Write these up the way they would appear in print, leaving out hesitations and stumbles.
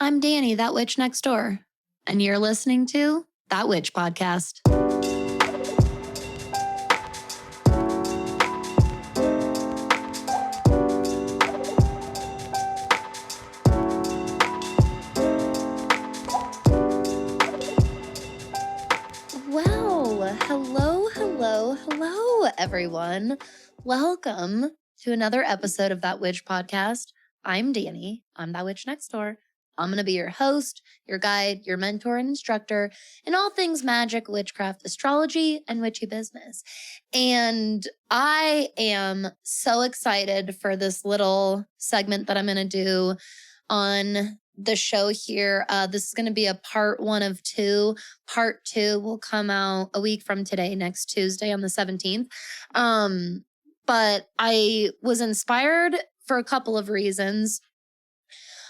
I'm Dani, that witch next door, and you're listening to That Witch Podcast. Well, hello, everyone. Welcome to another episode of That Witch Podcast. I'm Dani. I'm that witch next door. I'm going to be your host, your guide, your mentor, and instructor in all things magic, witchcraft, astrology, and witchy business. And I am so excited for this little segment that I'm going to do on the show here. This is going to be a part 1 of 2. Part 2 will come out a week from today, next Tuesday on the 17th. But I was inspired for a couple of reasons.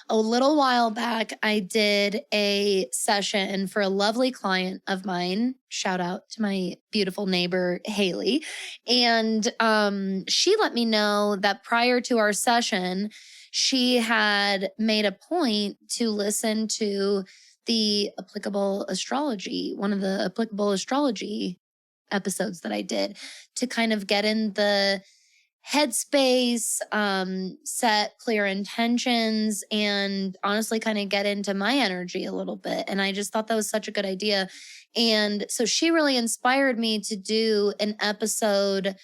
A little while back, I did a session for a lovely client of mine. Shout out to my beautiful neighbor, Haley. And she let me know that prior to our session, she had made a point to listen to the applicable astrology, one of the applicable astrology episodes that I did, to kind of get in the headspace, set clear intentions, and honestly kind of get into my energy a little bit. And I just thought that was such a good idea. And so she really inspired me to do an episode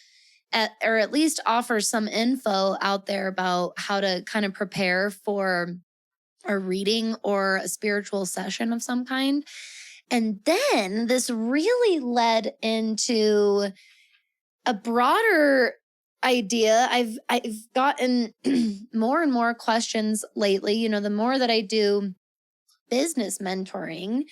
or at least offer some info out there about how to kind of prepare for a reading or a spiritual session of some kind. And then this really led into a broader idea. I've gotten more and more questions lately. You know, the more that I do business mentoring,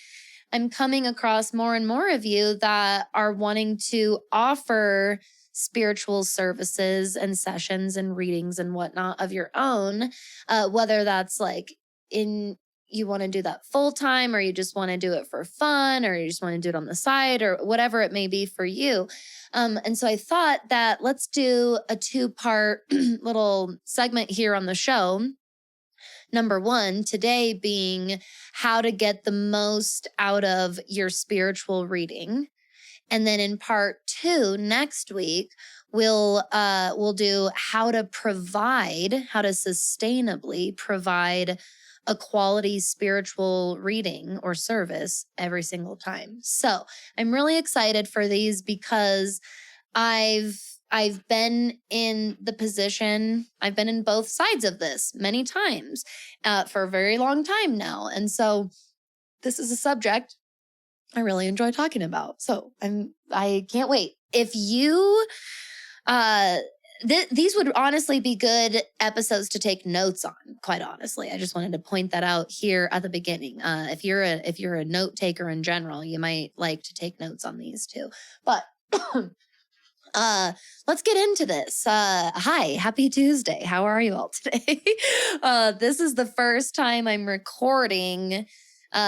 I'm coming across more and more of you that are wanting to offer spiritual services and sessions and readings and whatnot of your own, whether that's like you want to do that full time, or you just want to do it for fun, or you just want to do it on the side, or whatever it may be for you. And so I thought that let's do a 2-part little segment here on the show. Number 1, today being how to get the most out of your spiritual reading. And then in part 2 next week, we'll do how to sustainably provide a quality spiritual reading or service every single time. So I'm really excited for these because I've been in the position, I've been in both sides of this many times for a very long time now. And so this is a subject I really enjoy talking about. So I can't wait. If you, these would honestly be good episodes to take notes on, quite honestly. I just wanted to point that out here at the beginning. If you're a note taker in general, you might like to take notes on these too. But let's get into this. Hi, happy Tuesday. How are you all today? This is the first time I'm recording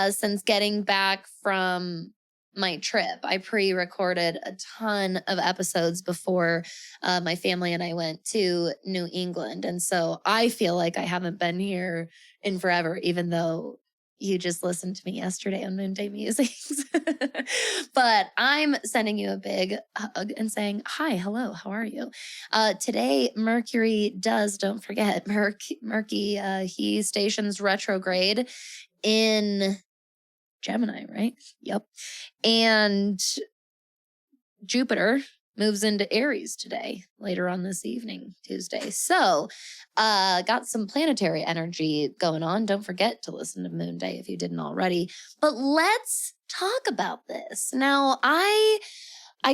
since getting back from my trip. I pre-recorded a ton of episodes before my family and I went to New England. And so I feel like I haven't been here in forever, even though you just listened to me yesterday on Moonday Musings. But I'm sending you a big hug and saying, hi, hello, how are you? Today, Mercury don't forget, Mercury, he stations retrograde in Gemini, right? Yep. And Jupiter moves into Aries today, later on this evening, Tuesday. So got some planetary energy going on. Don't forget to listen to Moon Day if you didn't already. But let's talk about this. Now, I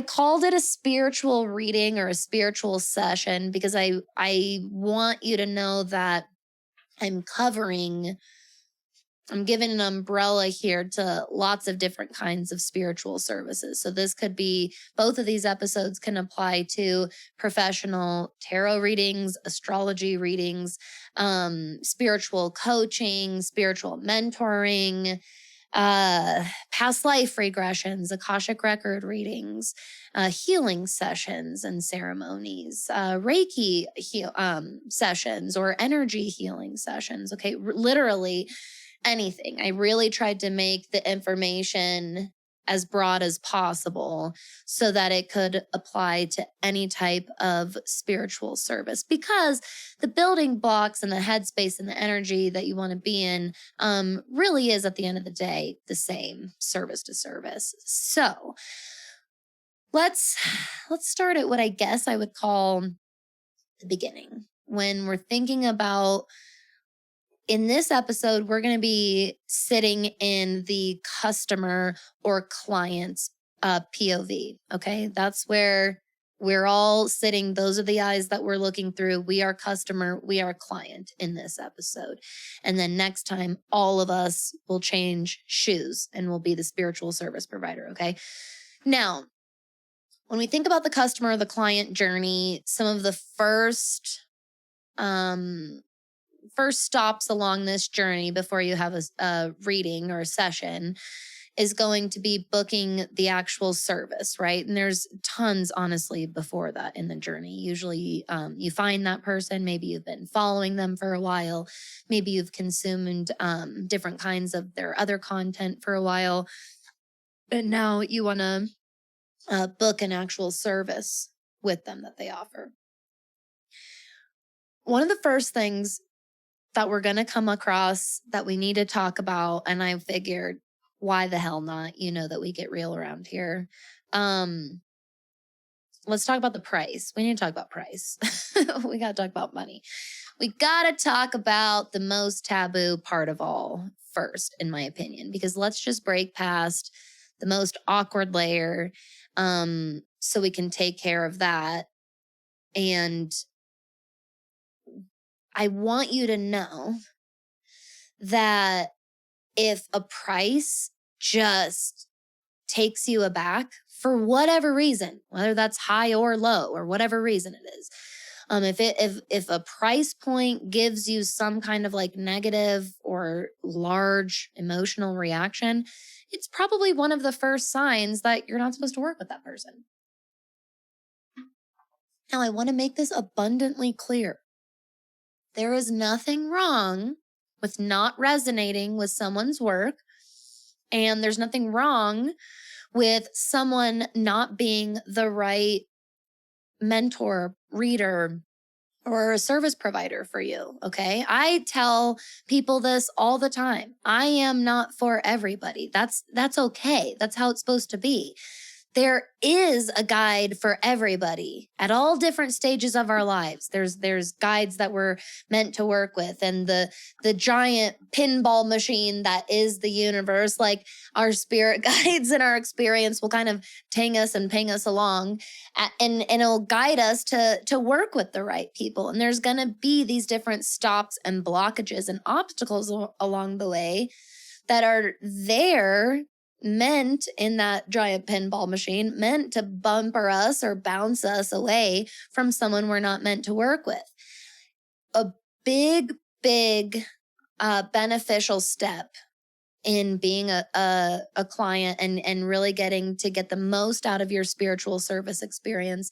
called it a spiritual reading or a spiritual session because I want you to know that I'm giving an umbrella here to lots of different kinds of spiritual services. So this could be, both of these episodes can apply to professional tarot readings, astrology readings, spiritual coaching, spiritual mentoring, past life regressions, Akashic record readings, healing sessions and ceremonies, Reiki sessions or energy healing sessions. Okay, literally anything. I really tried to make the information as broad as possible so that it could apply to any type of spiritual service, because the building blocks and the headspace and the energy that you want to be in really is, at the end of the day, the same, service to service. So let's start at what I guess I would call the beginning. When we're thinking about, in this episode, we're going to be sitting in the customer or client's POV. Okay. That's where we're all sitting. Those are the eyes that we're looking through. We are customer, we are client in this episode. And then next time, all of us will change shoes and we'll be the spiritual service provider. Okay. Now, when we think about the customer or the client journey, some of the first stops along this journey before you have a reading or a session is going to be booking the actual service, right? And there's tons, honestly, before that in the journey. Usually you find that person, maybe you've been following them for a while, maybe you've consumed different kinds of their other content for a while, and now you want to book an actual service with them that they offer. One of the first things that we're going to come across that we need to talk about, and I figured, why the hell not? You know that we get real around here. Let's talk about the price. We need to talk about price. We got to talk about money. We got to talk about the most taboo part of all first, in my opinion, because let's just break past the most awkward layer so we can take care of that. And I want you to know that if a price just takes you aback for whatever reason, whether that's high or low or whatever reason it is, if a price point gives you some kind of like negative or large emotional reaction, it's probably one of the first signs that you're not supposed to work with that person. Now, I want to make this abundantly clear. There is nothing wrong with not resonating with someone's work, and there's nothing wrong with someone not being the right mentor, reader, or a service provider for you, okay? I tell people this all the time. I am not for everybody. That's okay. That's how it's supposed to be. There is a guide for everybody at all different stages of our lives. There's guides that we're meant to work with, and the giant pinball machine that is the universe, like our spirit guides and our experience will kind of tang us and ping us along, and it'll guide us to work with the right people. And there's going to be these different stops and blockages and obstacles along the way that are there, meant in that giant pinball machine, meant to bumper us or bounce us away from someone we're not meant to work with. A big beneficial step in being a client and really getting to get the most out of your spiritual service experience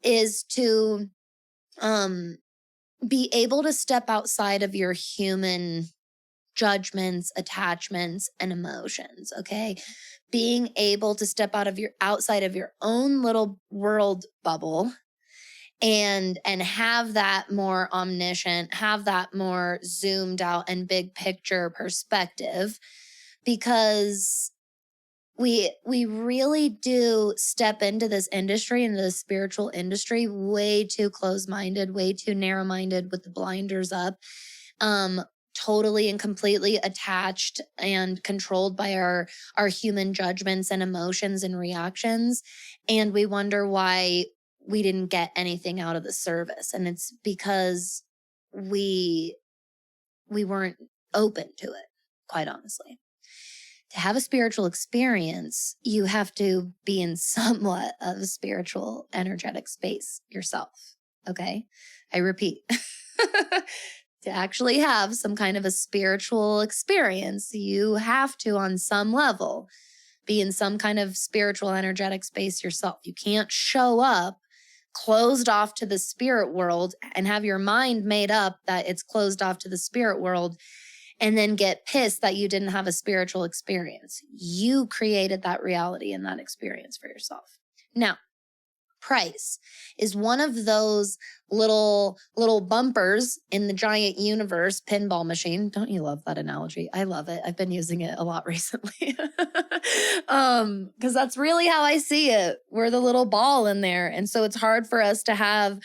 is to be able to step outside of your human judgments, attachments, and emotions, okay? Being able to step outside of your own little world bubble and have that more omniscient, have that more zoomed out and big picture perspective, because we really do step into this industry, into the spiritual industry, way too close-minded, way too narrow-minded with the blinders up, totally and completely attached and controlled by our human judgments and emotions and reactions. And we wonder why we didn't get anything out of the service. And it's because we weren't open to it, quite honestly. To have a spiritual experience, you have to be in somewhat of a spiritual, energetic space yourself. Okay? I repeat. To actually have some kind of a spiritual experience, you have to, on some level, be in some kind of spiritual, energetic space yourself. You can't show up closed off to the spirit world and have your mind made up that it's closed off to the spirit world and then get pissed that you didn't have a spiritual experience. You created that reality and that experience for yourself. Now, price is one of those little bumpers in the giant universe pinball machine. Don't you love that analogy? I love it. I've been using it a lot recently. Because that's really how I see it. We're the little ball in there. And so it's hard for us to have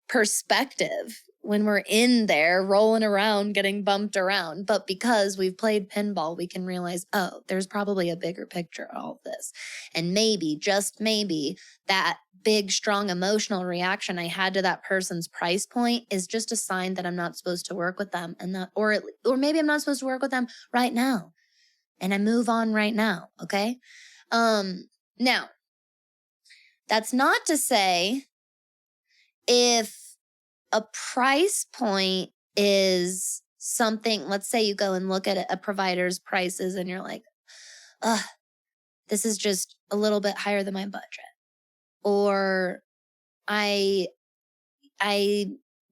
perspective when we're in there rolling around, getting bumped around. But because we've played pinball, we can realize, oh, there's probably a bigger picture of all of this. And maybe, just maybe, that big, strong emotional reaction I had to that person's price point is just a sign that I'm not supposed to work with them, and that, or maybe I'm not supposed to work with them right now, and I move on right now. Okay. Now, that's not to say if a price point is something, let's say you go and look at a provider's prices and you're like, this is just a little bit higher than my budget. Or I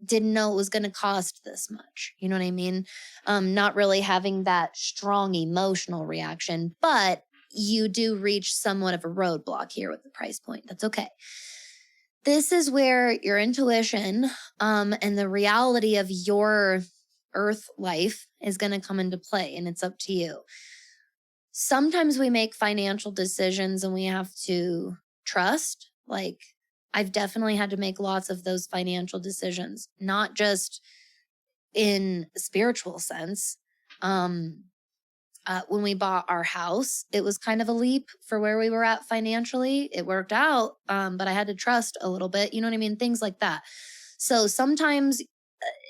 didn't know it was going to cost this much. You know what I mean? Not really having that strong emotional reaction, but you do reach somewhat of a roadblock here with the price point. That's okay. This is where your intuition and the reality of your earth life is going to come into play, and it's up to you. Sometimes we make financial decisions and we have to trust. Like, I've definitely had to make lots of those financial decisions, not just in a spiritual sense. When we bought our house, it was kind of a leap for where we were at financially. It worked out, but I had to trust a little bit. You know what I mean? Things like that. So sometimes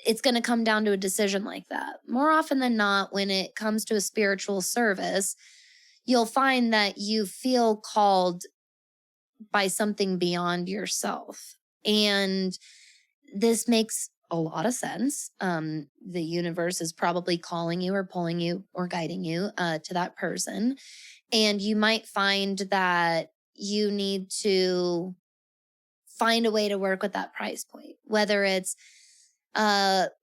it's going to come down to a decision like that. More often than not, when it comes to a spiritual service, you'll find that you feel called by something beyond yourself. And this makes a lot of sense. The universe is probably calling you or pulling you or guiding you to that person. And you might find that you need to find a way to work with that price point, whether it's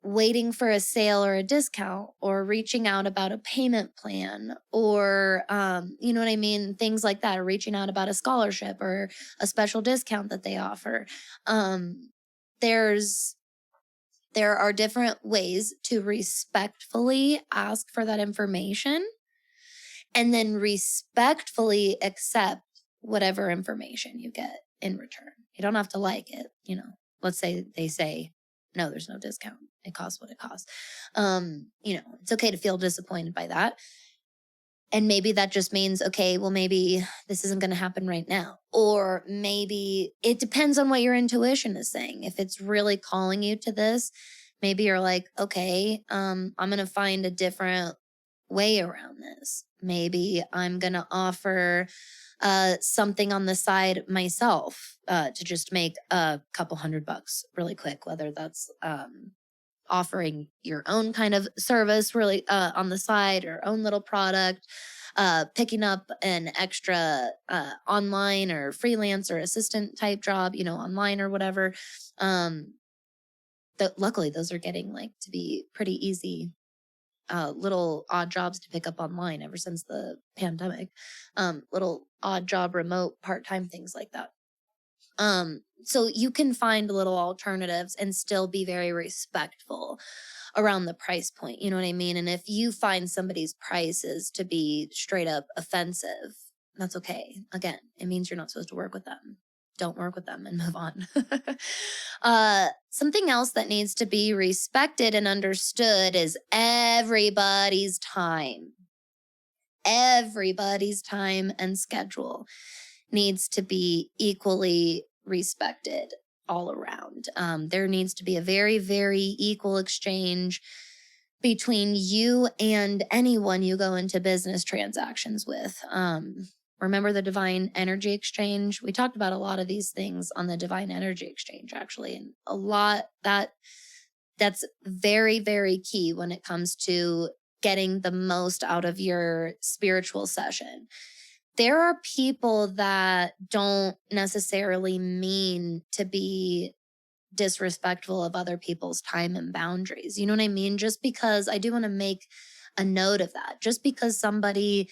waiting for a sale or a discount, or reaching out about a payment plan, or, you know what I mean? Things like that, or reaching out about a scholarship or a special discount that they offer. There are different ways to respectfully ask for that information and then respectfully accept whatever information you get in return. You don't have to like it. You know, let's say they say, no, there's no discount. It costs what it costs. You know, it's okay to feel disappointed by that. And maybe that just means, okay, well, maybe this isn't going to happen right now. Or maybe it depends on what your intuition is saying. If it's really calling you to this, maybe you're like, okay, I'm going to find a different way around this. Maybe I'm going to offer something on the side myself to just make a couple $100 really quick, whether that's offering your own kind of service really on the side, or own little product, picking up an extra online or freelance or assistant type job, you know, online or whatever. Luckily, those are getting like to be pretty easy little odd jobs to pick up online ever since the pandemic. Little odd job, remote, part-time things like that. So you can find little alternatives and still be very respectful around the price point. You know what I mean? And if you find somebody's prices to be straight up offensive, that's okay. Again, it means you're not supposed to work with them. Don't work with them and move on. Something else that needs to be respected and understood is everybody's time. Everybody's time and schedule needs to be equally respected all around. There needs to be a very, very equal exchange between you and anyone you go into business transactions with. Remember the divine energy exchange? We talked about a lot of these things on the divine energy exchange, actually, and a lot that's very, very key when it comes to getting the most out of your spiritual session. There are people that don't necessarily mean to be disrespectful of other people's time and boundaries. You know what I mean? Just because I do want to make a note of that. Just because somebody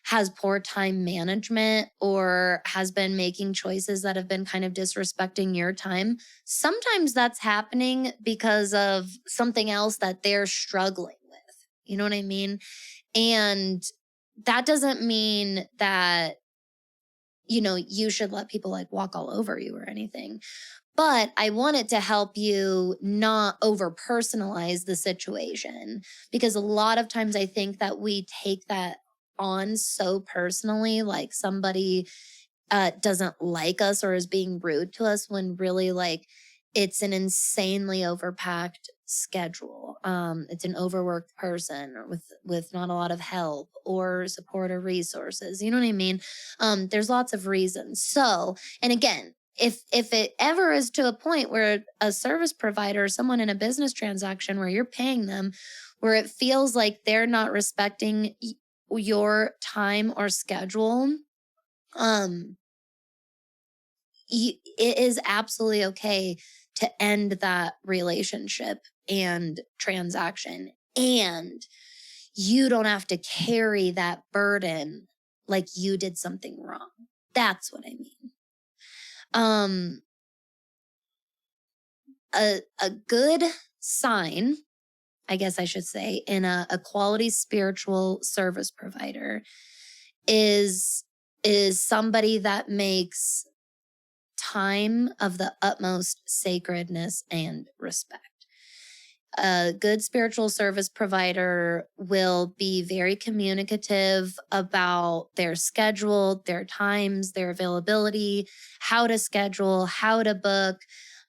has poor time management or has been making choices that have been kind of disrespecting your time, sometimes that's happening because of something else that they're struggling with. You know what I mean? And that doesn't mean that, you should let people like walk all over you or anything. But I wanted to help you not over personalize the situation, because a lot of times I think that we take that on so personally, like somebody doesn't like us or is being rude to us, when really like it's an insanely overpacked schedule. It's an overworked person with not a lot of help or support or resources. You know what I mean? There's lots of reasons. So, and again, if it ever is to a point where a service provider, someone in a business transaction where you're paying them, where it feels like they're not respecting your time or schedule, um it is absolutely okay to end that relationship and transaction. And you don't have to carry that burden like you did something wrong. That's what I mean. Um, a good sign, I guess I should say, in a quality spiritual service provider is somebody that makes time of the utmost sacredness and respect. A good spiritual service provider will be very communicative about their schedule, their times, their availability, how to schedule, how to book,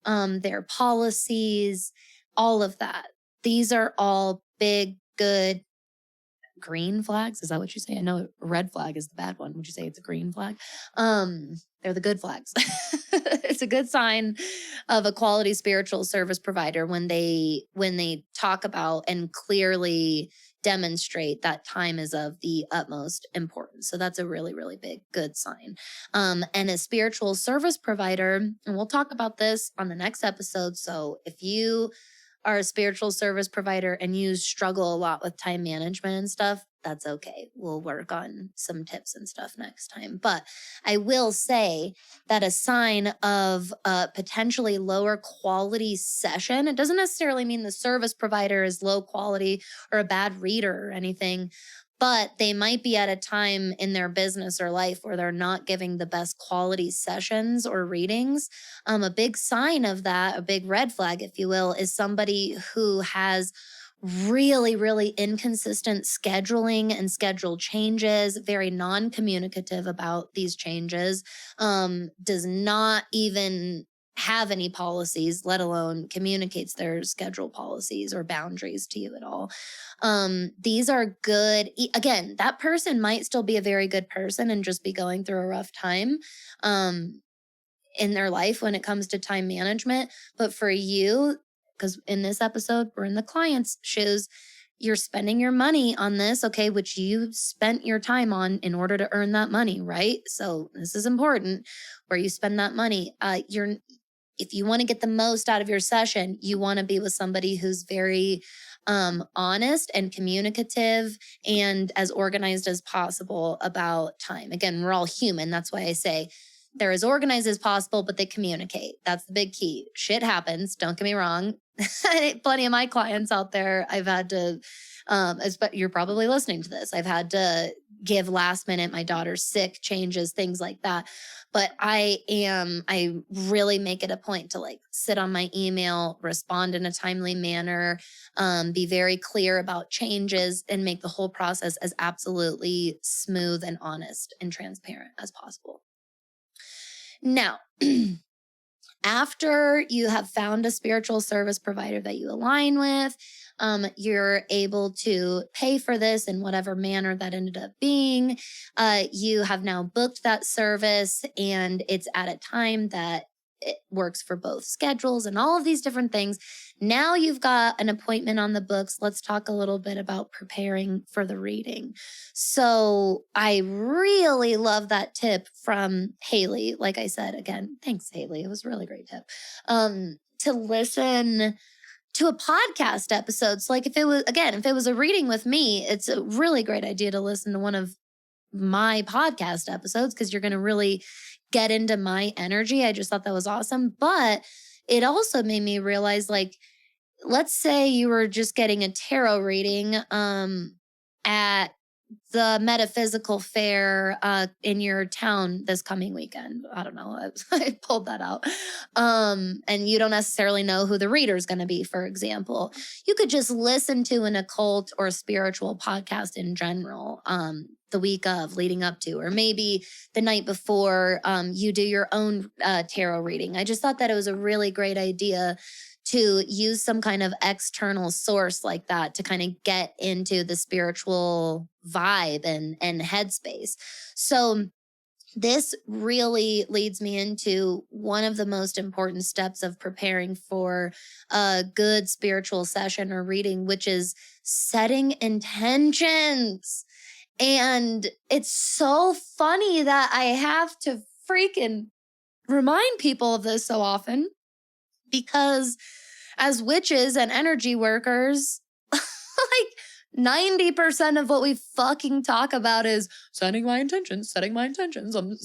their policies, all of that. These are all big, good green flags. Is that what you say? I know red flag is the bad one. Would you say it's a green flag? They're the good flags. It's a good sign of a quality spiritual service provider when they talk about and clearly demonstrate that time is of the utmost importance. So that's a really, really big, good sign. And a spiritual service provider, and we'll talk about this on the next episode. So if you are a spiritual service provider and you struggle a lot with time management and stuff, that's okay. We'll work on some tips and stuff next time. But I will say that a sign of a potentially lower quality session, it doesn't necessarily mean the service provider is low quality or a bad reader or anything, but they might be at a time in their business or life where they're not giving the best quality sessions or readings. A big sign of that, a big red flag, if you will, is somebody who has really, really inconsistent scheduling and schedule changes, very non-communicative about these changes, does not even have any policies, let alone communicates their schedule policies or boundaries to you at all. These are good. Again, that person might still be a very good person and just be going through a rough time in their life when it comes to time management. But for you, because in this episode, we're in the client's shoes, you're spending your money on this, okay, which you spent your time on in order to earn that money, right? So this is important where you spend that money. If you want to get the most out of your session, you want to be with somebody who's very honest and communicative and as organized as possible about time. Again, we're all human. That's why I say they're as organized as possible, but they communicate. That's the big key. Shit happens. Don't get me wrong. Plenty of my clients out there, I've had to, you're probably listening to this. I've had to give last minute, my daughter's sick, changes, things like that. But I really make it a point to like sit on my email, respond in a timely manner, be very clear about changes, and make the whole process as absolutely smooth and honest and transparent as possible. Now, after you have found a spiritual service provider that you align with, you're able to pay for this in whatever manner that ended up being. You have now booked that service and it's at a time that it works for both schedules and all of these different things. Now you've got an appointment on the books. Let's talk a little bit about preparing for the reading. So I really love that tip from Haley. Like I said, again, thanks, Haley. It was a really great tip. To listen to a podcast episode. So like if it was a reading with me, it's a really great idea to listen to one of my podcast episodes because you're going to really get into my energy. I just thought that was awesome. But it also made me realize, like, let's say you were just getting a tarot reading at the metaphysical fair in your town this coming weekend. I don't know. I pulled that out. And you don't necessarily know who the reader is going to be, for example. You could just listen to an occult or spiritual podcast in general the week of leading up to, or maybe the night before you do your own tarot reading. I just thought that it was a really great idea to use some kind of external source like that to kind of get into the spiritual vibe and headspace. So this really leads me into one of the most important steps of preparing for a good spiritual session or reading, which is setting intentions. And it's so funny that I have to freaking remind people of this so often, because as witches and energy workers, like 90% of what we fucking talk about is setting my intentions. I'm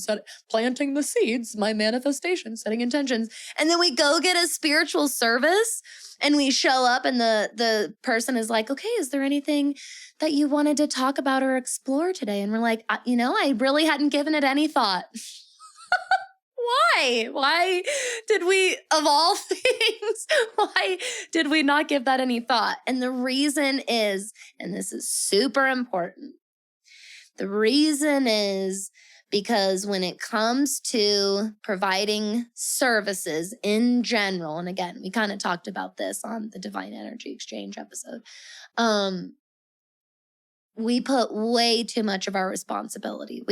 planting the seeds, my manifestation, setting intentions. And then we go get a spiritual service and we show up and the person is like, okay, is there anything that you wanted to talk about or explore today? And we're like, I really hadn't given it any thought. Why? Why did we, of all things, why did we not give that any thought? And the reason is, and this is super important, the reason is because when it comes to providing services in general, and again, we kind of talked about this on the Divine Energy Exchange episode, we put way too much of our responsibility.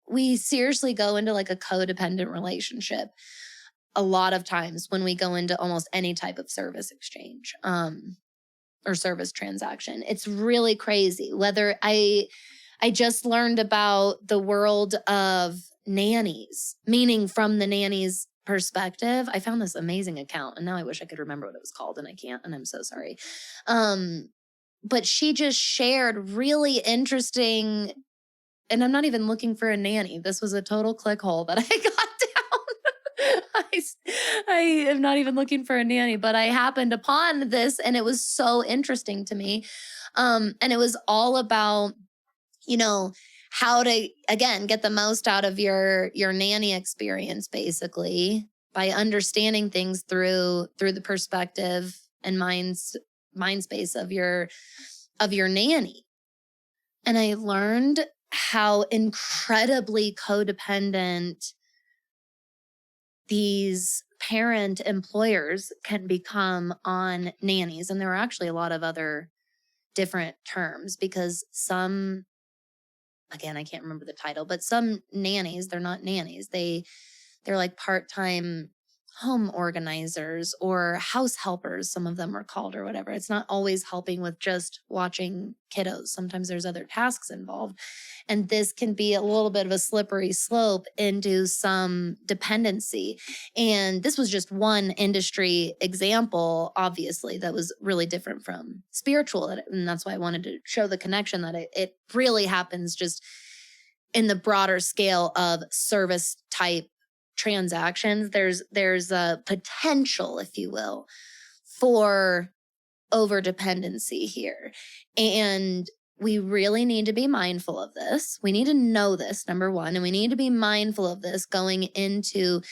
We seriously go into like a codependent relationship a lot of times when we go into almost any type of service exchange or service transaction. It's really crazy. Whether I just learned about the world of nannies, meaning from the nanny's perspective. I found this amazing account and now I wish I could remember what it was called and I can't, and I'm so sorry. But she just shared really interesting, and I'm not even looking for a nanny. This was a total click hole that I got down. I am not even looking for a nanny, but I happened upon this and it was so interesting to me. And it was all about, how to, again, get the most out of your nanny experience, basically, by understanding things through the perspective and mind space of your nanny. And I learned how incredibly codependent these parent employers can become on nannies. And there are actually a lot of other different terms, because some, again, I can't remember the title, but some nannies, they're not nannies. They're like part-time home organizers or house helpers, some of them are called, or whatever. It's not always helping with just watching kiddos. Sometimes there's other tasks involved. And this can be a little bit of a slippery slope into some dependency. And this was just one industry example, obviously, that was really different from spiritual. And that's why I wanted to show the connection that it really happens just in the broader scale of service type transactions. There's a potential, if you will, for over dependency here. And we really need to be mindful of this. We need to know this, number one, and we need to be mindful of this going into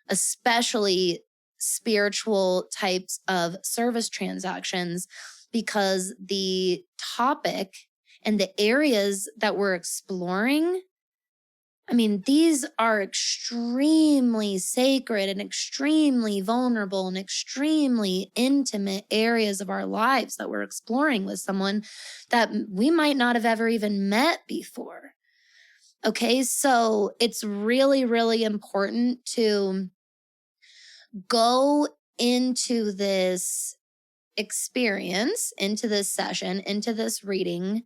especially spiritual types of service transactions, because the topic and the areas that we're exploring, I mean, these are extremely sacred and extremely vulnerable and extremely intimate areas of our lives that we're exploring with someone that we might not have ever even met before. Okay, so it's really, really important to go into this experience, into this session, into this reading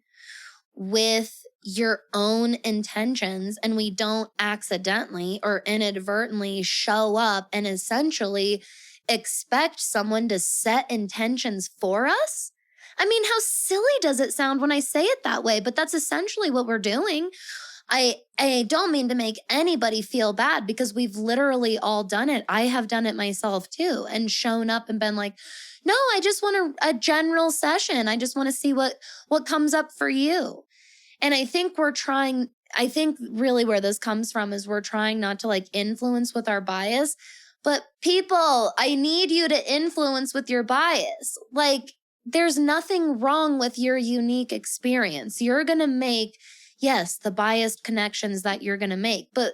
with your own intentions, and we don't accidentally or inadvertently show up and essentially expect someone to set intentions for us? I mean, how silly does it sound when I say it that way? But that's essentially what we're doing. I don't mean to make anybody feel bad because we've literally all done it. I have done it myself too, and shown up and been like, no, I just want a general session. I just want to see what comes up for you. And I think really where this comes from is we're trying not to like influence with our bias. But people, I need you to influence with your bias. Like, there's nothing wrong with your unique experience. You're going to make, yes, the biased connections that you're going to make, but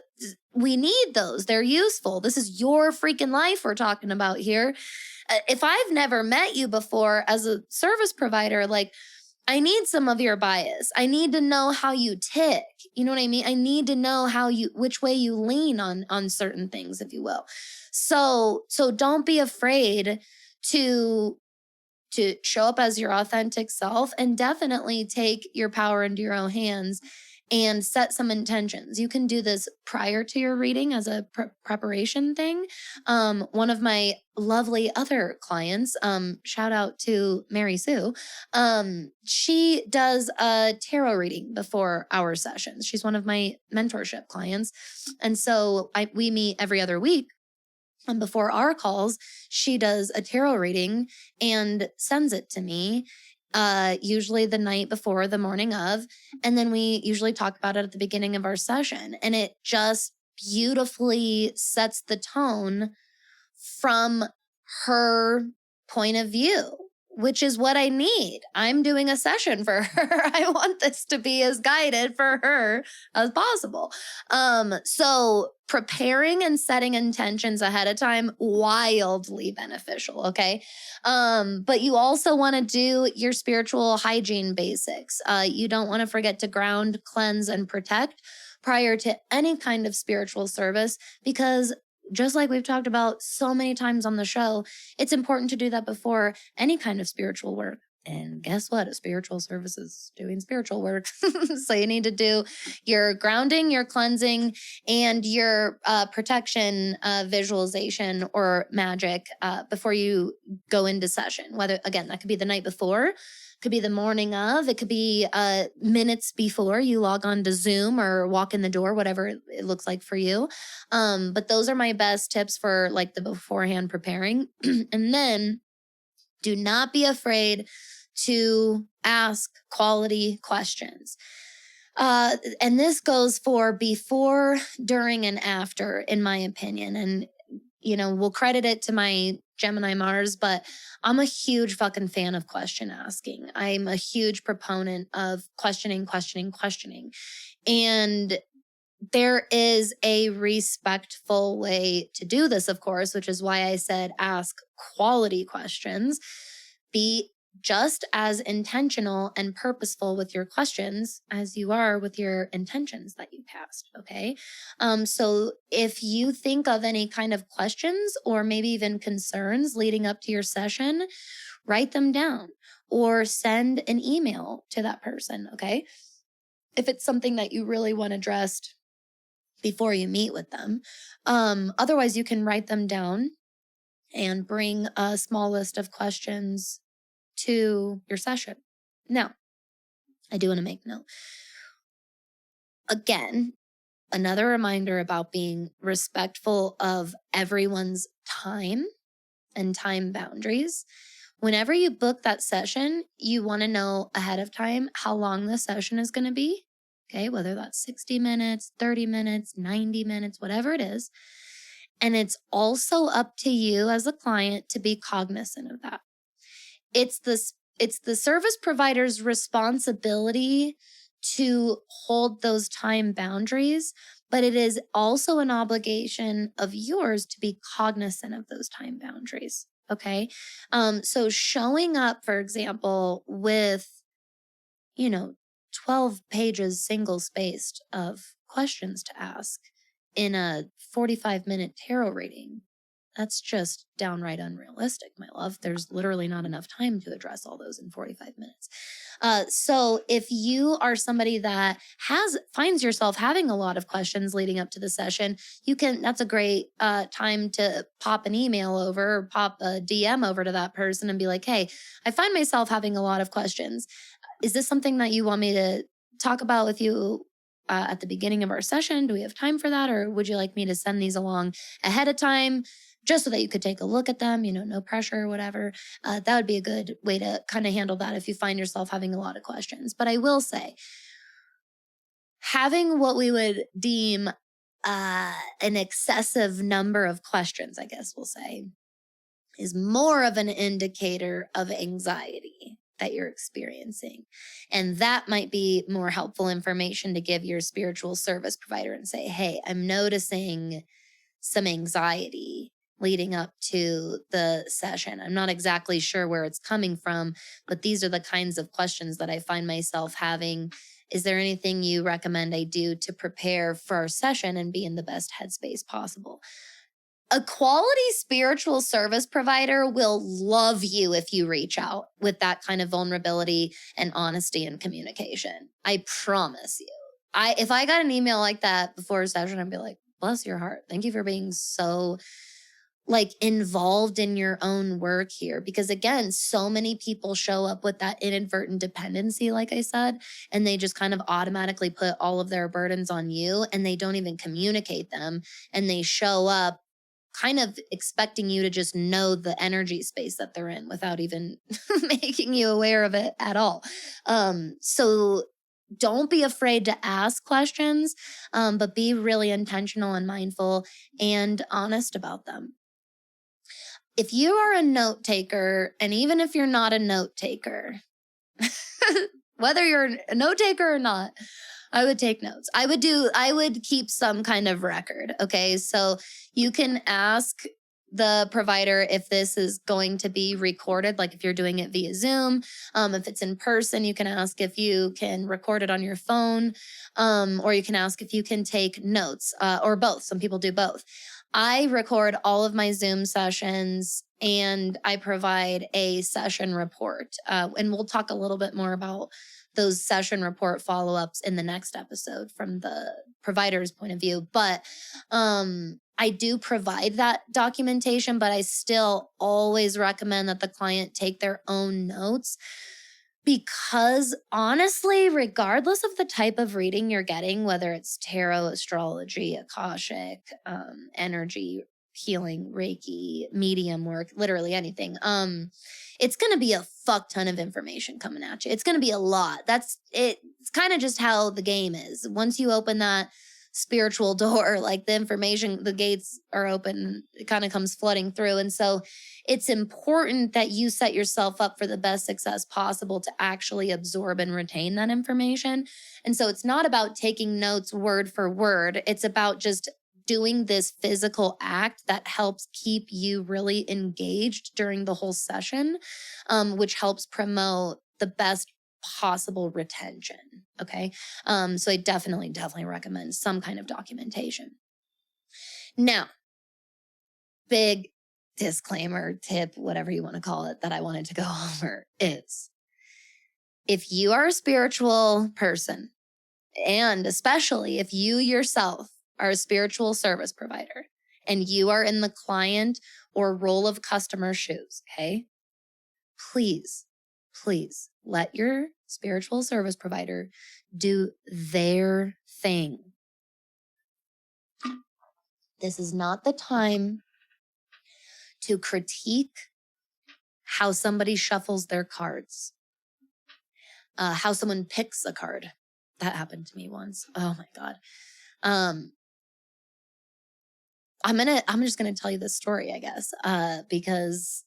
we need those. They're useful. This is your freaking life we're talking about here. If I've never met you before as a service provider, like, I need some of your bias. I need to know how you tick. You know what I mean? I need to know which way you lean on certain things, if you will. So don't be afraid to show up as your authentic self, and definitely take your power into your own hands and set some intentions. You can do this prior to your reading as a preparation thing. One of my lovely other clients, shout out to Mary Sue, she does a tarot reading before our sessions. She's one of my mentorship clients. And so we meet every other week. And before our calls, she does a tarot reading and sends it to me, usually the night before, the morning of. And then we usually talk about it at the beginning of our session. And it just beautifully sets the tone from her point of view, which is what I need. I'm doing a session for her. I want this to be as guided for her as possible. So preparing and setting intentions ahead of time, wildly beneficial, okay? But you also want to do your spiritual hygiene basics. You don't want to forget to ground, cleanse, and protect prior to any kind of spiritual service, because just like we've talked about so many times on the show, it's important to do that before any kind of spiritual work. And guess what? A spiritual service is doing spiritual work. So you need to do your grounding, your cleansing, and your protection visualization or magic before you go into session. Whether, again, that could be the night before, could be the morning of, it could be minutes before you log on to Zoom or walk in the door, whatever it looks like for you. But those are my best tips for like the beforehand preparing. And then do not be afraid to ask quality questions. And this goes for before, during, and after, in my opinion. And, we'll credit it to my Gemini Mars, but I'm a huge fucking fan of question asking. I'm a huge proponent of questioning. And there is a respectful way to do this, of course, which is why I said ask quality questions. Be just as intentional and purposeful with your questions as you are with your intentions that you cast, okay? So if you think of any kind of questions or maybe even concerns leading up to your session, write them down or send an email to that person, okay? If it's something that you really want addressed before you meet with them. Otherwise, you can write them down and bring a small list of questions to your session. Now, I do want to make note. Again, another reminder about being respectful of everyone's time and time boundaries. Whenever you book that session, you want to know ahead of time how long the session is going to be. Okay, whether that's 60 minutes, 30 minutes, 90 minutes, whatever it is. And it's also up to you as a client to be cognizant of that. It's the service provider's responsibility to hold those time boundaries, but it is also an obligation of yours to be cognizant of those time boundaries. Okay. So showing up, for example, with, 12 pages single spaced of questions to ask in a 45-minute tarot reading, That's just downright unrealistic, my love. There's literally not enough time to address all those in 45 minutes. So if you are somebody that finds yourself having a lot of questions leading up to the session, that's a great time to pop an email over, or pop a DM over to that person and be like, hey, I find myself having a lot of questions. Is this something that you want me to talk about with you at the beginning of our session? Do we have time for that? Or would you like me to send these along ahead of time just so that you could take a look at them, no pressure or whatever? That would be a good way to kind of handle that if you find yourself having a lot of questions. But I will say, having what we would deem an excessive number of questions, I guess we'll say, is more of an indicator of anxiety that you're experiencing. And that might be more helpful information to give your spiritual service provider and say, hey, I'm noticing some anxiety leading up to the session. I'm not exactly sure where it's coming from, but these are the kinds of questions that I find myself having. Is there anything you recommend I do to prepare for our session and be in the best headspace possible? A quality spiritual service provider will love you if you reach out with that kind of vulnerability and honesty and communication. I promise you. If I got an email like that before a session, I'd be like, bless your heart. Thank you for being so involved in your own work here. Because again, so many people show up with that inadvertent dependency, like I said, and they just kind of automatically put all of their burdens on you and they don't even communicate them. And they show up kind of expecting you to just know the energy space that they're in without even making you aware of it at all. So don't be afraid to ask questions, but be really intentional and mindful and honest about them. If you are a note taker, and even if you're not a note taker, whether you're a note taker or not, I would take notes. I would keep some kind of record. Okay. So you can ask the provider if this is going to be recorded, like if you're doing it via Zoom. If it's in person, you can ask if you can record it on your phone, or you can ask if you can take notes, or both. Some people do both. I record all of my Zoom sessions and I provide a session report. And we'll talk a little bit more about those session report follow-ups in the next episode from the provider's point of view. But I do provide that documentation, but I still always recommend that the client take their own notes. Because honestly, regardless of the type of reading you're getting, whether it's tarot, astrology, Akashic, energy, healing, Reiki, medium work, literally anything, it's going to be a fuck ton of information coming at you. It's going to be a lot. It's kind of just how the game is. Once you open that spiritual door, like the information, the gates are open, it kind of comes flooding through. And so it's important that you set yourself up for the best success possible to actually absorb and retain that information. And so it's not about taking notes word for word. It's about just doing this physical act that helps keep you really engaged during the whole session, which helps promote the best possible retention. Okay. So I definitely recommend some kind of documentation. Now, big disclaimer, tip, whatever you want to call it, that I wanted to go over is, if you are a spiritual person, and especially if you yourself are a spiritual service provider and you are in the client or role of customer shoes, okay, please let your spiritual service provider do their thing. This is not the time to critique how somebody shuffles their cards, how someone picks a card. That happened to me once. Oh my God. I'm just gonna tell you this story, I guess, because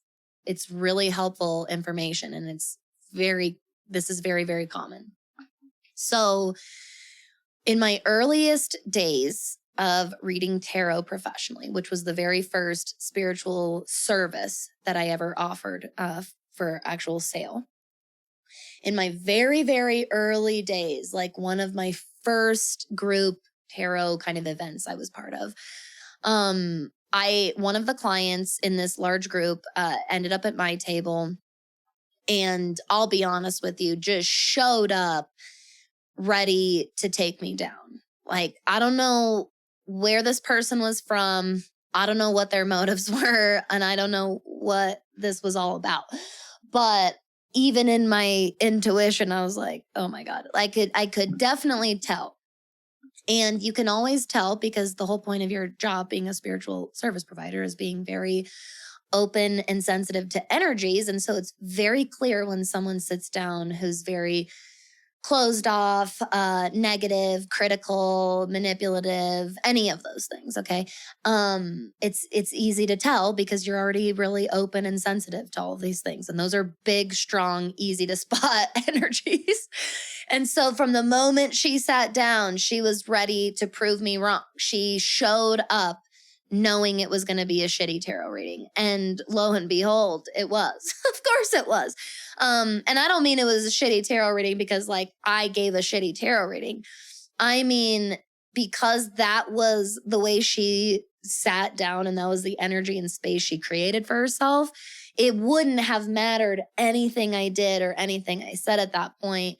it's really helpful information and this is very, very common. So in my earliest days of reading tarot professionally, which was the very first spiritual service that I ever offered for actual sale, in my very, very early days, like one of my first group tarot kind of events I was part of, one of the clients in this large group ended up at my table, and I'll be honest with you, just showed up ready to take me down. Like, I don't know where this person was from. I don't know what their motives were, and I don't know what this was all about. But even in my intuition, I was like, oh my God, I could definitely tell. And you can always tell, because the whole point of your job being a spiritual service provider is being very open and sensitive to energies. And so it's very clear when someone sits down who's very closed off, negative, critical, manipulative, any of those things. Okay. It's easy to tell because you're already really open and sensitive to all of these things. And those are big, strong, easy to spot energies. And so from the moment she sat down, she was ready to prove me wrong. She showed up knowing it was going to be a shitty tarot reading. And lo and behold, it was. Of course it was. And I don't mean it was a shitty tarot reading because like I gave a shitty tarot reading. I mean, because that was the way she sat down and that was the energy and space she created for herself. It wouldn't have mattered anything I did or anything I said at that point.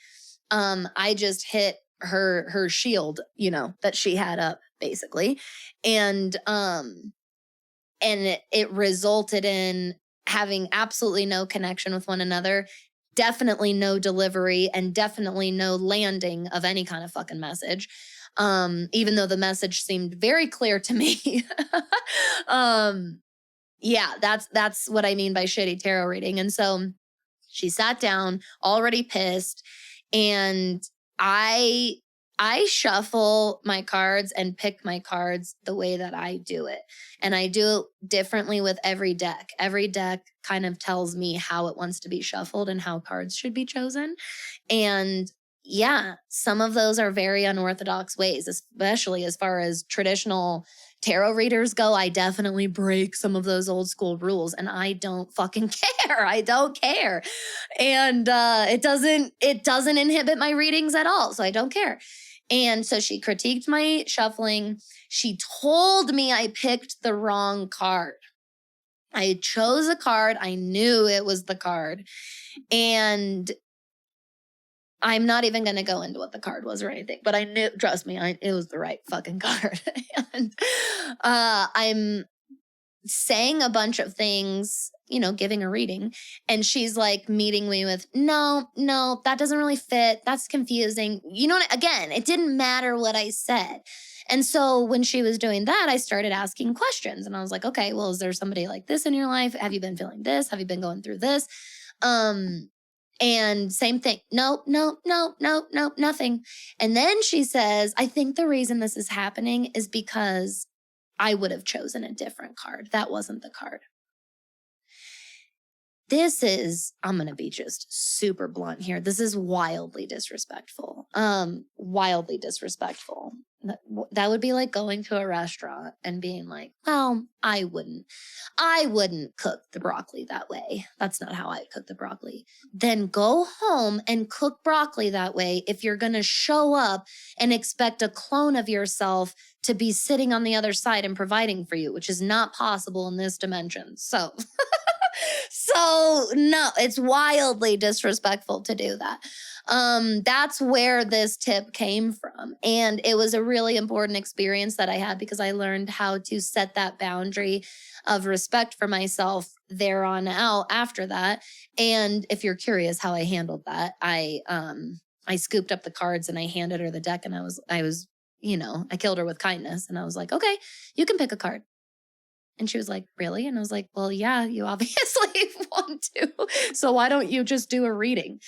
I just hit her shield, that she had up basically. And it resulted in having absolutely no connection with one another, definitely no delivery, and definitely no landing of any kind of fucking message. Even though the message seemed very clear to me. Yeah, that's what I mean by shitty tarot reading. And so she sat down already pissed, and I shuffle my cards and pick my cards the way that I do it. And I do it differently with every deck. Every deck kind of tells me how it wants to be shuffled and how cards should be chosen. And yeah, some of those are very unorthodox ways, especially as far as traditional tarot readers go. I definitely break some of those old school rules, and I don't fucking care. I don't care. And it doesn't inhibit my readings at all. So I don't care. And so she critiqued my shuffling. She told me I picked the wrong card. I chose a card. I knew it was the card. And I'm not even going to go into what the card was or anything, but I knew, trust me, it was the right fucking card. And I'm saying a bunch of things, giving a reading. And she's like meeting me with, no, that doesn't really fit. That's confusing. Again, it didn't matter what I said. And so when she was doing that, I started asking questions, and I was like, okay, well, is there somebody like this in your life? Have you been feeling this? Have you been going through this? And same thing. No, nothing. And then she says, I think the reason this is happening is because I would have chosen a different card. That wasn't the card. I'm going to be just super blunt here. This is wildly disrespectful. Wildly disrespectful. That would be like going to a restaurant and being like, well, I wouldn't cook the broccoli that way. That's not how I cook the broccoli. Then go home and cook broccoli that way if you're going to show up and expect a clone of yourself to be sitting on the other side and providing for you, which is not possible in this dimension. So no, it's wildly disrespectful to do that. That's where this tip came from. And it was a really important experience that I had because I learned how to set that boundary of respect for myself there on out after that. And if you're curious how I handled that, I scooped up the cards and I handed her the deck, and I was, I killed her with kindness, and I was like, okay, you can pick a card. And she was like, really? And I was like, well, yeah, you obviously want to. So why don't you just do a reading?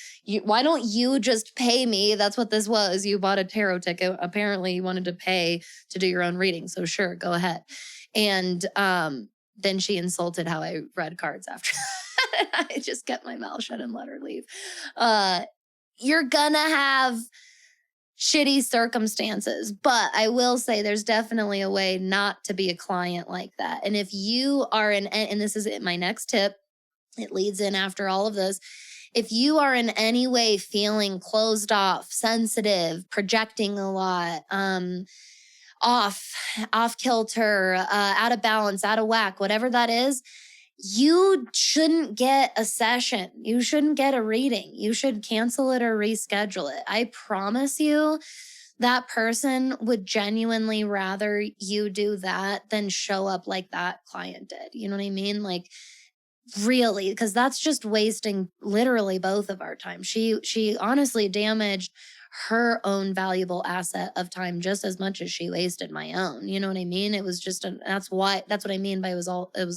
Why don't you just pay me? That's what this was. You bought a tarot ticket. Apparently you wanted to pay to do your own reading. So sure, go ahead. And then she insulted how I read cards after that. I just kept my mouth shut and let her leave. You're gonna have shitty circumstances, but I will say there's definitely a way not to be a client like that. And if you are and this is my next tip, it leads in after all of this. If you are in any way feeling closed off, sensitive, projecting a lot, off kilter, out of balance, out of whack, whatever that is, you shouldn't get a session. You shouldn't get a reading. You should cancel it or reschedule it. I promise you, that person would genuinely rather you do that than show up like that client did. You know what I mean? Like, really, because that's just wasting literally both of our time. She honestly damaged her own valuable asset of time just as much as she wasted my own. You know what I mean? It was just that's what I mean by it was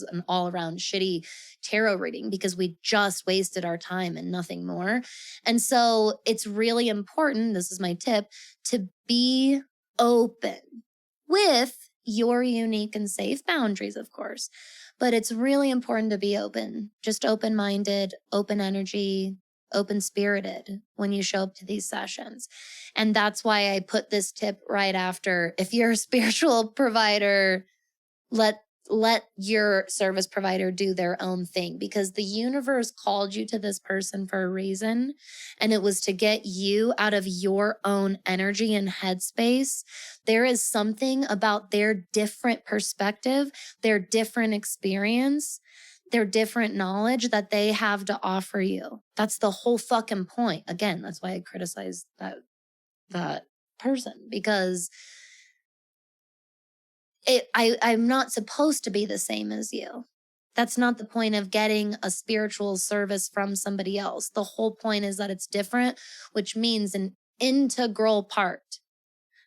an all around shitty tarot reading, because we just wasted our time and nothing more. And so it's really important, this is my tip, to be open with your unique and safe boundaries, of course. But it's really important to be open, just open-minded, open energy, open-spirited when you show up to these sessions. And that's why I put this tip right after. If you're a spiritual provider, let your service provider do their own thing, because the universe called you to this person for a reason. And it was to get you out of your own energy and headspace. There is something about their different perspective, their different experience, their different knowledge that they have to offer you. That's the whole fucking point. Again, that's why I criticize that person, because I'm not supposed to be the same as you. That's not the point of getting a spiritual service from somebody else. The whole point is that it's different, which means an integral part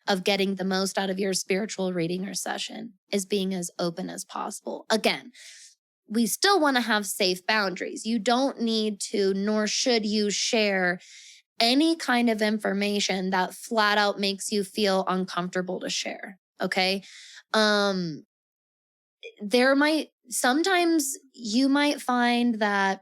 of getting the most out of your spiritual reading or session is being as open as possible. Again, we still want to have safe boundaries. You don't need to, nor should you share any kind of information that flat out makes you feel uncomfortable to share. Okay. Sometimes you might find that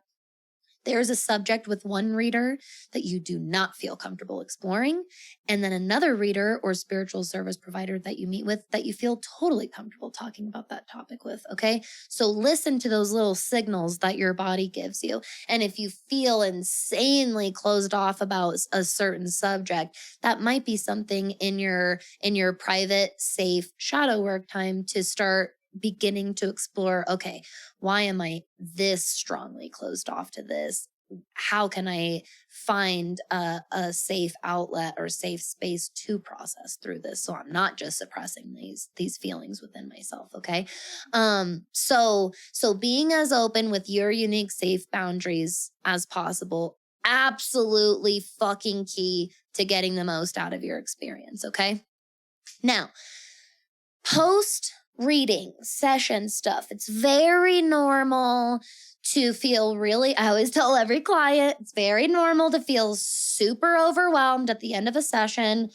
there's a subject with one reader that you do not feel comfortable exploring, and then another reader or spiritual service provider that you meet with that you feel totally comfortable talking about that topic with, okay? So listen to those little signals that your body gives you. And if you feel insanely closed off about a certain subject, that might be something in your private, safe shadow work time to start beginning to explore, okay, why am I this strongly closed off to this? How can I find a safe outlet or safe space to process through this, so I'm not just suppressing these feelings within myself, okay? So being as open with your unique safe boundaries as possible, absolutely fucking key to getting the most out of your experience, okay? Now, post reading session stuff, it's very normal to feel I always tell every client, it's very normal to feel super overwhelmed at the end of a session,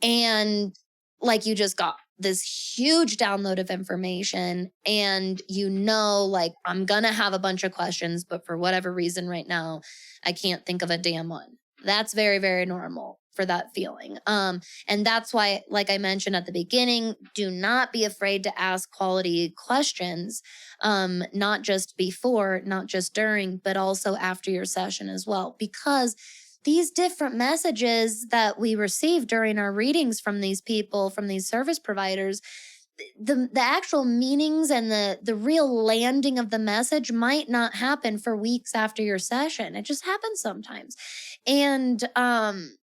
and like you just got this huge download of information, and like, I'm gonna have a bunch of questions, but for whatever reason right now, I can't think of a damn one. That's very, very normal for that feeling. And that's why, like I mentioned at the beginning, do not be afraid to ask quality questions, not just before, not just during, but also after your session as well. Because these different messages that we receive during our readings from these people, from these service providers, the actual meanings and the real landing of the message might not happen for weeks after your session. It just happens sometimes. And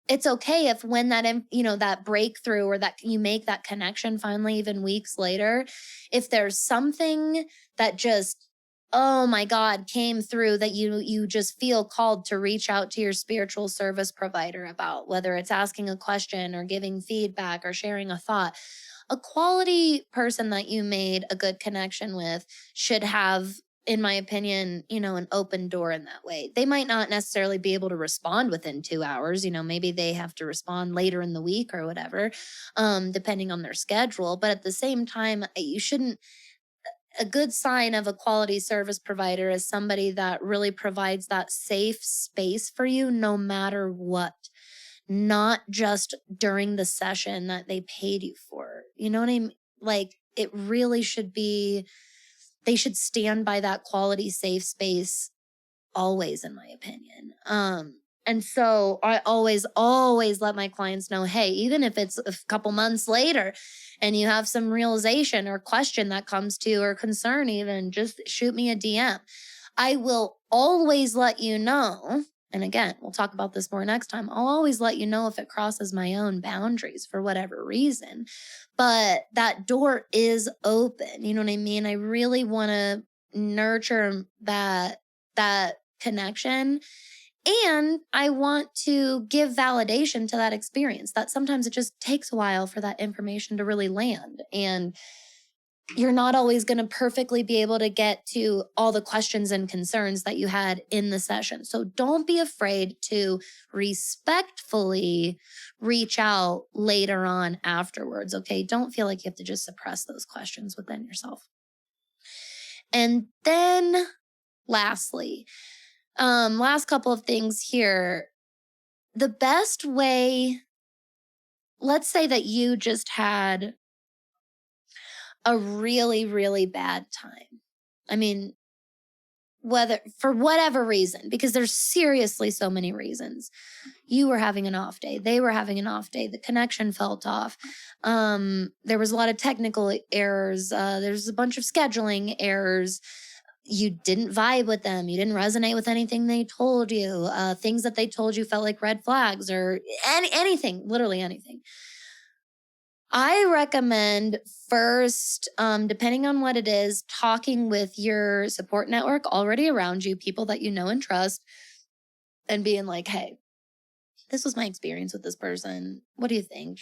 it's okay if when that breakthrough, or that you make that connection finally, even weeks later, if there's something that just, oh my God, came through that you just feel called to reach out to your spiritual service provider about, whether it's asking a question or giving feedback or sharing a thought. A quality person that you made a good connection with should have, in my opinion, an open door in that way. They might not necessarily be able to respond within 2 hours. Maybe they have to respond later in the week or whatever, depending on their schedule. But at the same time, a good sign of a quality service provider is somebody that really provides that safe space for you no matter what. Not just during the session that they paid you for. You know what I mean? Like, it really should be, they should stand by that quality safe space always, in my opinion. And so I always let my clients know, hey, even if it's a couple months later and you have some realization or question that comes to you or concern, even just shoot me a DM. I will always let you know. And again, we'll talk about this more next time. I'll always let you know if it crosses my own boundaries for whatever reason. But that door is open. You know what I mean? I really want to nurture that connection. And I want to give validation to that experience, that sometimes it just takes a while for that information to really land. And you're not always going to perfectly be able to get to all the questions and concerns that you had in the session. So don't be afraid to respectfully reach out later on afterwards. Okay. Don't feel like you have to just suppress those questions within yourself. And then lastly, last couple of things here. The best way, let's say that you just had a really, really bad time. I mean, whether for whatever reason, because there's seriously so many reasons. You were having an off day. They were having an off day. The connection felt off. There was a lot of technical errors. There's a bunch of scheduling errors. You didn't vibe with them. You didn't resonate with anything they told you. Things that they told you felt like red flags or anything, literally anything. I recommend first, depending on what it is, talking with your support network already around you, people that you know and trust, and being like, hey, this was my experience with this person. What do you think?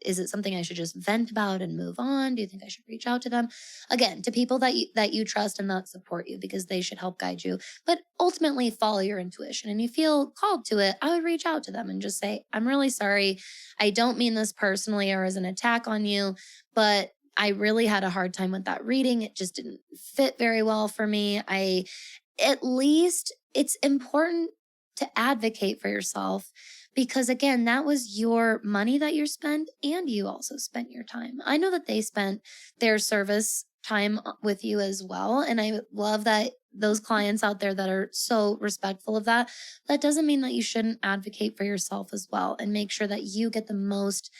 Is it something I should just vent about and move on? Do you think I should reach out to them? Again, to people that you trust and that support you, because they should help guide you, but ultimately follow your intuition. And you feel called to it, I would reach out to them and just say, I'm really sorry. I don't mean this personally or as an attack on you, but I really had a hard time with that reading. It just didn't fit very well for me. At least it's important to advocate for yourself, because again, that was your money that you spent, and you also spent your time. I know that they spent their service time with you as well. And I love that those clients out there that are so respectful of that. That doesn't mean that you shouldn't advocate for yourself as well and make sure that you get the most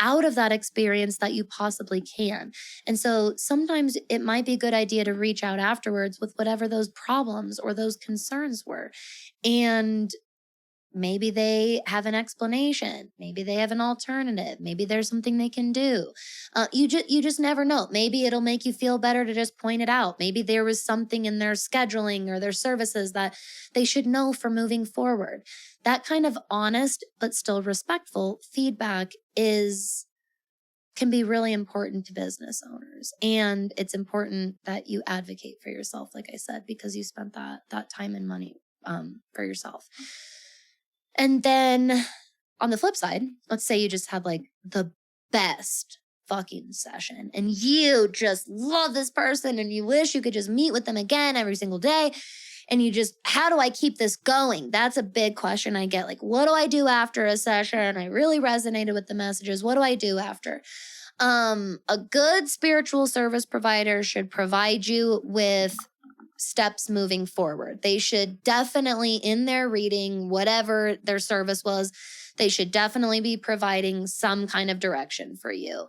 out of that experience that you possibly can. And so sometimes it might be a good idea to reach out afterwards with whatever those problems or those concerns were. And maybe they have an explanation. Maybe they have an alternative. Maybe there's something they can do. You just never know. Maybe it'll make you feel better to just point it out. Maybe there was something in their scheduling or their services that they should know for moving forward. That kind of honest but still respectful feedback can be really important to business owners. And it's important that you advocate for yourself, like I said, because you spent that time and money for yourself. And then on the flip side, let's say you just had like the best fucking session and you just love this person and you wish you could just meet with them again every single day. And how do I keep this going? That's a big question I get. Like, what do I do after a session? I really resonated with the messages. What do I do after? A good spiritual service provider should provide you with steps moving forward. They should definitely, in their reading, whatever their service was, they should definitely be providing some kind of direction for you.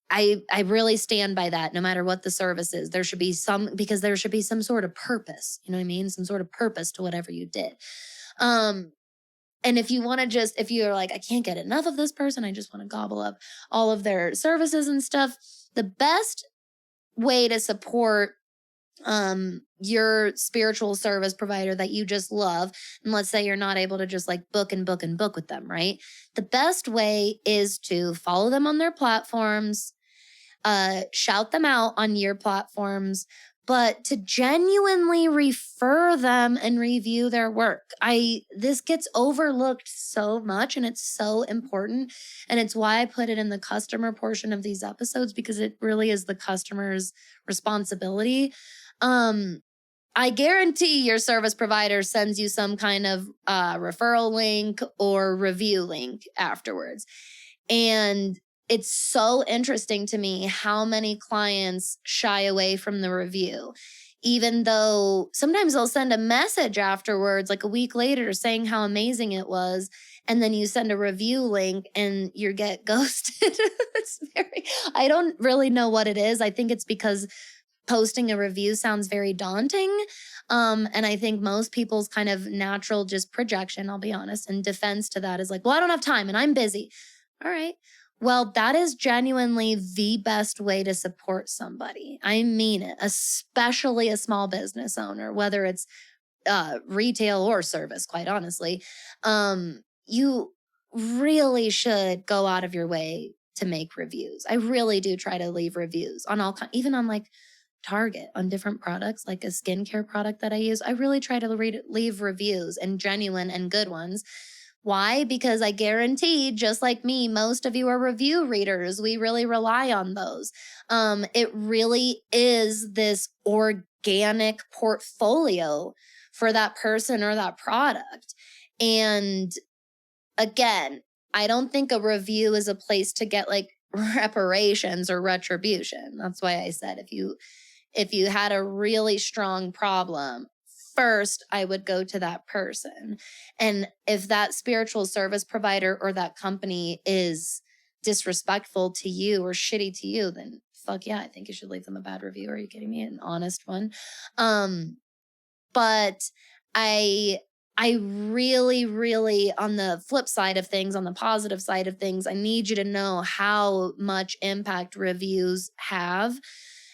I really stand by that. No matter what the service is, there should be because there should be some sort of purpose. You know what I mean? Some sort of purpose to whatever you did. And if you're like, I can't get enough of this person, I just want to gobble up all of their services and stuff, the best way to support your spiritual service provider that you just love, and let's say you're not able to just like book with them, right? The best way is to follow them on their platforms, shout them out on your platforms, but to genuinely refer them and review their work. This gets overlooked so much, and it's so important. And it's why I put it in the customer portion of these episodes, because it really is the customer's responsibility. I guarantee your service provider sends you some kind of referral link or review link afterwards. And it's so interesting to me how many clients shy away from the review. even though sometimes they'll send a message afterwards, like a week later, saying how amazing it was. And then you send a review link and you get ghosted. I don't really know what it is. I think it's because posting a review sounds very daunting. And I think most people's kind of natural just projection, I'll be honest, and defense to that is like, well, I don't have time and I'm busy. All right. Well, that is genuinely the best way to support somebody. I mean it, especially a small business owner, whether it's retail or service, quite honestly. You really should go out of your way to make reviews. I really do try to leave reviews on even on like Target on different products, like a skincare product that I use. I really try to leave reviews, and genuine and good ones. Why? Because I guarantee, just like me, most of you are review readers. We really rely on those. It really is this organic portfolio for that person or that product. And again, I don't think a review is a place to get like reparations or retribution. That's why I said if you had a really strong problem, first I would go to that person. And if that spiritual service provider or that company is disrespectful to you or shitty to you, then fuck yeah, I think you should leave them a bad review. Are you kidding me? An honest one. But I really, really, on the flip side of things, on the positive side of things, I need you to know how much impact reviews have.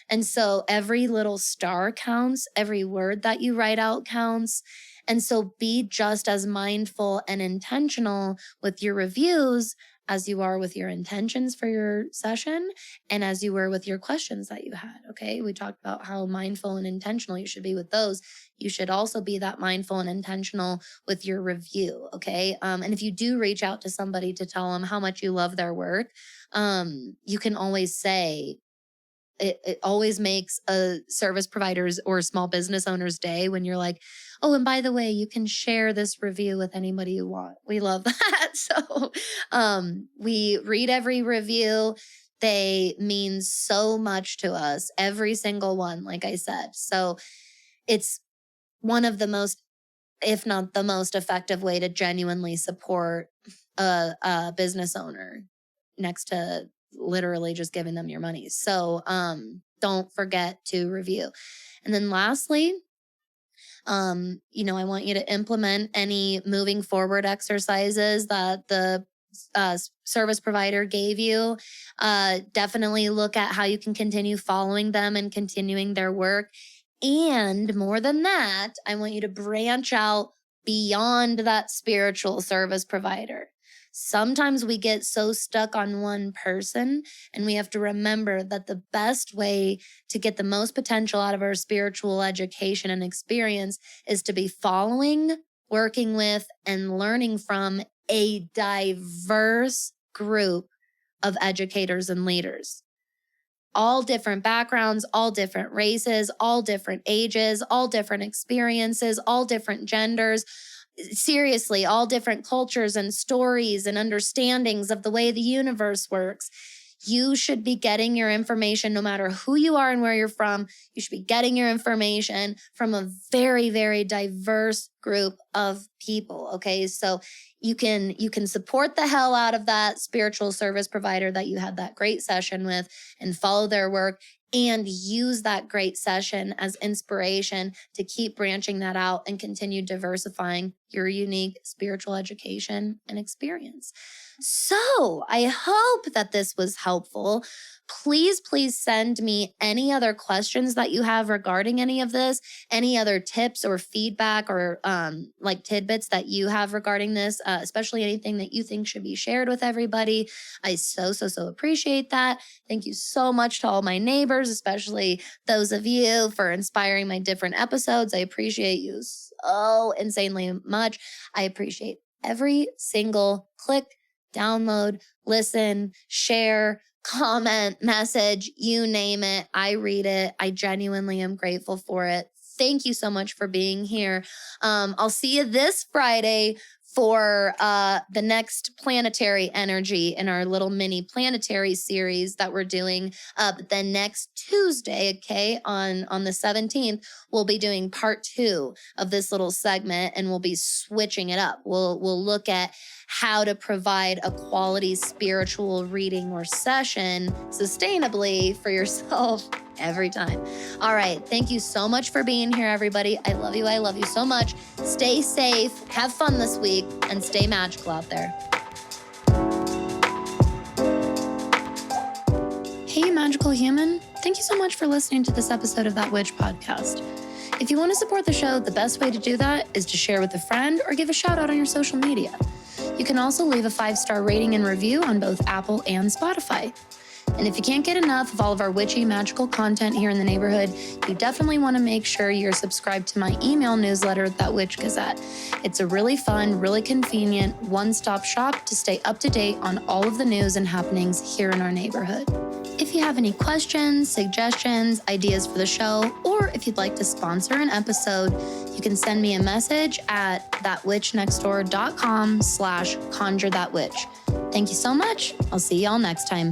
And so every little star counts, every word that you write out counts. And so be just as mindful and intentional with your reviews as you are with your intentions for your session and as you were with your questions that you had. Okay. We talked about how mindful and intentional you should be with those. You should also be that mindful and intentional with your review. Okay. And if you do reach out to somebody to tell them how much you love their work, you can always say, it always makes a service provider's or small business owner's day when you're like, oh, and by the way, you can share this review with anybody you want. We love that. So we read every review. They mean so much to us, every single one, like I said. So it's one of the most, if not the most effective way to genuinely support a business owner next to literally just giving them your money. So don't forget to review. And then lastly, I want you to implement any moving forward exercises that the service provider gave you. Definitely look at how you can continue following them and continuing their work. And more than that, I want you to branch out beyond that spiritual service provider. Sometimes we get so stuck on one person, and we have to remember that the best way to get the most potential out of our spiritual education and experience is to be following, working with, and learning from a diverse group of educators and leaders. All different backgrounds, all different races, all different ages, all different experiences, all different genders. Seriously, all different cultures and stories and understandings of the way the universe works. You should be getting your information no matter who you are and where you're from. You should be getting your information from a very, very diverse group of people. Okay. So you can support the hell out of that spiritual service provider that you had that great session with and follow their work and use that great session as inspiration to keep branching that out and continue diversifying your unique spiritual education and experience. So I hope that this was helpful. Please send me any other questions that you have regarding any of this, any other tips or feedback or like tidbits that you have regarding this, especially anything that you think should be shared with everybody. I so appreciate that. Thank you so much to all my neighbors, especially those of you for inspiring my different episodes. I appreciate you so insanely much. I appreciate every single click, download, listen, share, comment, message, you name it. I read it. I genuinely am grateful for it. Thank you so much for being here. I'll see you this Friday for the next planetary energy in our little mini planetary series that we're doing. But then next Tuesday, okay, on the 17th, we'll be doing part 2 of this little segment, and we'll be switching it up. We'll look at how to provide a quality spiritual reading or session sustainably for yourself every time. All right. Thank you so much for being here, everybody. I love you. I love you so much. Stay safe, have fun this week, and stay magical out there. Hey, you magical human. Thank you so much for listening to this episode of That Witch podcast. If you want to support the show, the best way to do that is to share with a friend or give a shout out on your social media. You can also leave a 5-star rating and review on both Apple and Spotify. And if you can't get enough of all of our witchy magical content here in the neighborhood, you definitely want to make sure you're subscribed to my email newsletter, That Witch Gazette. It's a really fun, really convenient one-stop shop to stay up to date on all of the news and happenings here in our neighborhood. If you have any questions, suggestions, ideas for the show, or if you'd like to sponsor an episode, you can send me a message at thatwitchnextdoor.com/conjurethatwitch. Thank you so much. I'll see y'all next time.